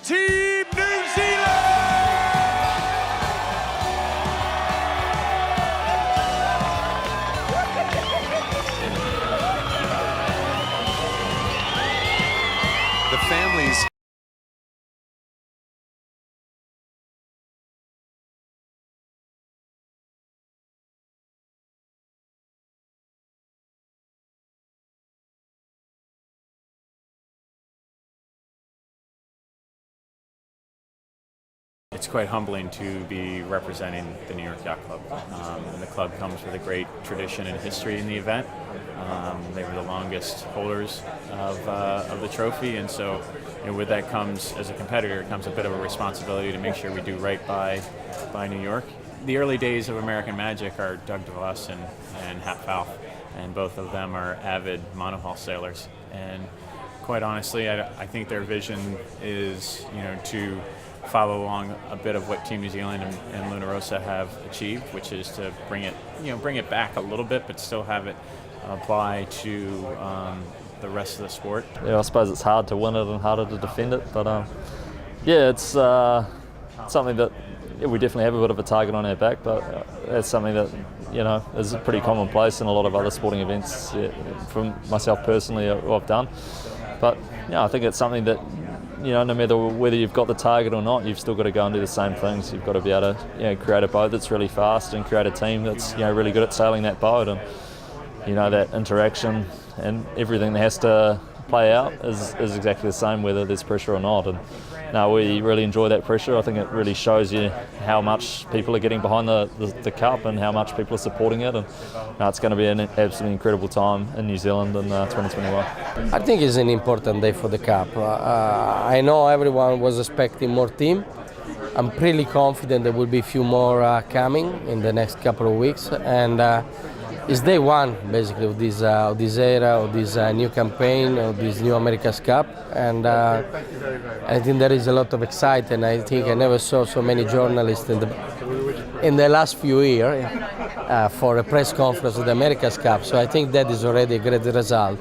Team New Zealand! The families. It's quite humbling to be representing the New York Yacht Club. And the club comes with a great tradition and history in the event. They were the longest holders of the trophy, and so with that comes, as a competitor, comes a bit of a responsibility to make sure we do right by New York. The early days of American Magic are Doug DeVos and Hap Falk, and both of them are avid monohull sailors. And quite honestly, I think their vision is, to follow along a bit of what Team New Zealand and Luna Rossa have achieved, which is to bring it back a little bit, but still have it apply to the rest of the sport. Yeah, I suppose it's hard to win it and harder to defend it, but yeah, it's something that we definitely have a bit of a target on our back, but it's something that is pretty commonplace in a lot of other sporting events. Yeah, from myself personally, I've done, but I think it's something that, no matter whether you've got the target or not, you've still got to go and do the same things. You've got to be able to create a boat that's really fast and create a team that's really good at sailing that boat, and that interaction and everything that has to play out is exactly the same whether there's pressure or not. And we really enjoy that pressure. I think it really shows you how much people are getting behind the Cup and how much people are supporting it, and it's going to be an absolutely incredible time in New Zealand in 2021. I think it's an important day for the Cup. I know everyone was expecting more team. I'm pretty confident there will be a few more coming in the next couple of weeks, and it's day one basically of this era, of this new campaign, of this new America's Cup, and I think there is a lot of excitement. I think I never saw so many journalists in the last few years for a press conference of the America's Cup. So I think that is already a great result.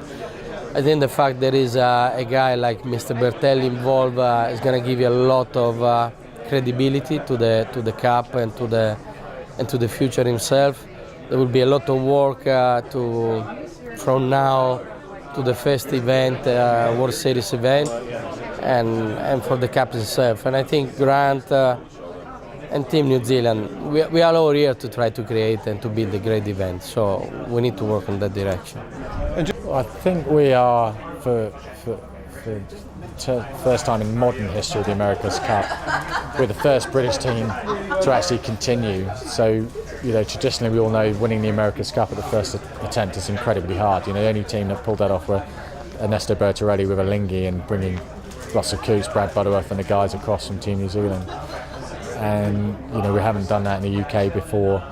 I think the fact there is a guy like Mr. Bertelli involved is going to give you a lot of credibility to the Cup and to the future himself. There will be a lot of work from now to the first event, World Series event, and for the Cup itself. And I think Grant and Team New Zealand, we are all here to try to create and to build a great event. So we need to work in that direction. I think we are, for first time in modern history of the America's Cup, we're the first British team to actually continue. So, traditionally we all know winning the America's Cup at the first attempt is incredibly hard. The only team that pulled that off were Ernesto Bertarelli with a Lingy and bringing Russell Coots, Brad Butterworth and the guys across from Team New Zealand. And, we haven't done that in the UK before.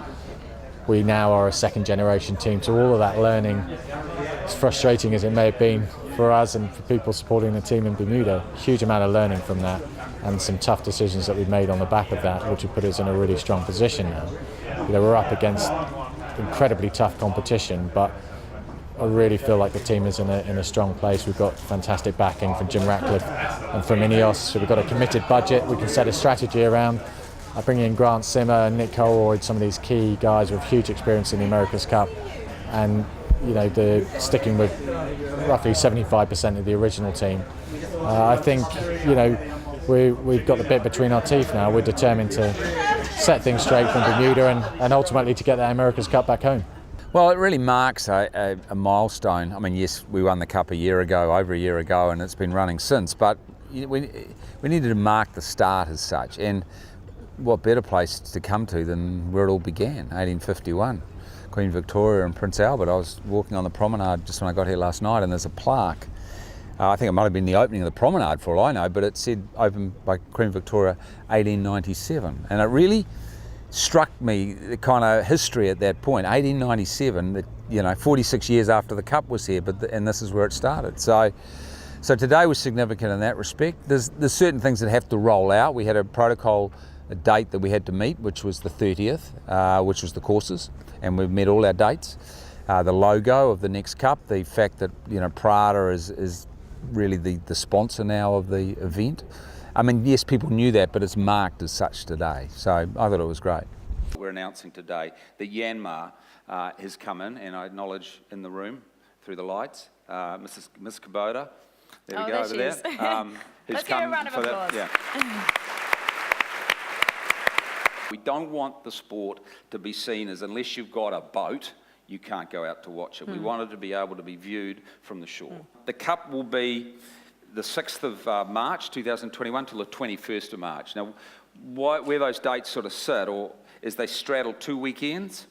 We now are a second generation team, so all of that learning, as frustrating as it may have been for us and for people supporting the team in Bermuda, huge amount of learning from that and some tough decisions that we've made on the back of that, which have put us in a really strong position now. We're up against incredibly tough competition, but I really feel like the team is in a strong place. We've got fantastic backing from Jim Ratcliffe and from Ineos, so we've got a committed budget we can set a strategy around. I bring in Grant Simmer and Nick Holroyd, some of these key guys with huge experience in the America's Cup, and they're sticking with roughly 75% of the original team. I think we've got the bit between our teeth now. We're determined to set things straight from Bermuda and ultimately to get that America's Cup back home. Well, it really marks a milestone. I mean, yes, we won the Cup over a year ago, and it's been running since, but we needed to mark the start as such. And what better place to come to than where it all began, 1851. Queen Victoria and Prince Albert. I was walking on the promenade just when I got here last night, and there's a plaque. I think it might have been the opening of the promenade for all I know, but it said opened by Queen Victoria 1897. And it really struck me the kind of history at that point, 1897, that, you know, 46 years after the Cup was here, and this is where it started. So today was significant in that respect. There's certain things that have to roll out. We had a protocol, a date that we had to meet, which was the 30th, which was the courses, and we've met all our dates. The logo of the next Cup, the fact that, you know, Prada is really the sponsor now of the event. I mean, yes, people knew that, but it's marked as such today. So I thought it was great. We're announcing today that Yanmar has come in, and I acknowledge in the room through the lights, Miss Kubota. There we go, over there. Let's give a round of applause. We don't want the sport to be seen as, unless you've got a boat, you can't go out to watch it. We want it to be able to be viewed from the shore. The Cup will be the 6th of March 2021 till the 21st of March. Now, where those dates sort of sit, or is they straddle 2 weekends,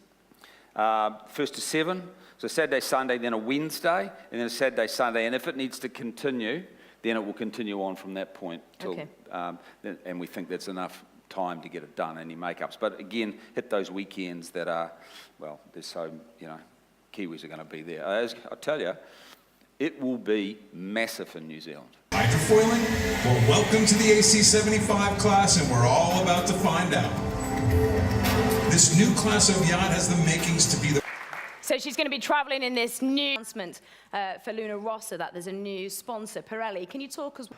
1st to 7, so Saturday, Sunday, then a Wednesday, and then a Saturday, Sunday, and if it needs to continue, then it will continue on from that point till, and we think that's enough time to get it done, any makeups. But again, hit those weekends that are, well, there's so, you know, Kiwis are going to be there. As I tell you, it will be massive in New Zealand. Hydrofoiling? Well, welcome to the AC-75 class, and we're all about to find out. This new class of yacht has the makings to be the... So she's going to be travelling in this new announcement for Luna Rossa, that there's a new sponsor, Pirelli. Can you talk us...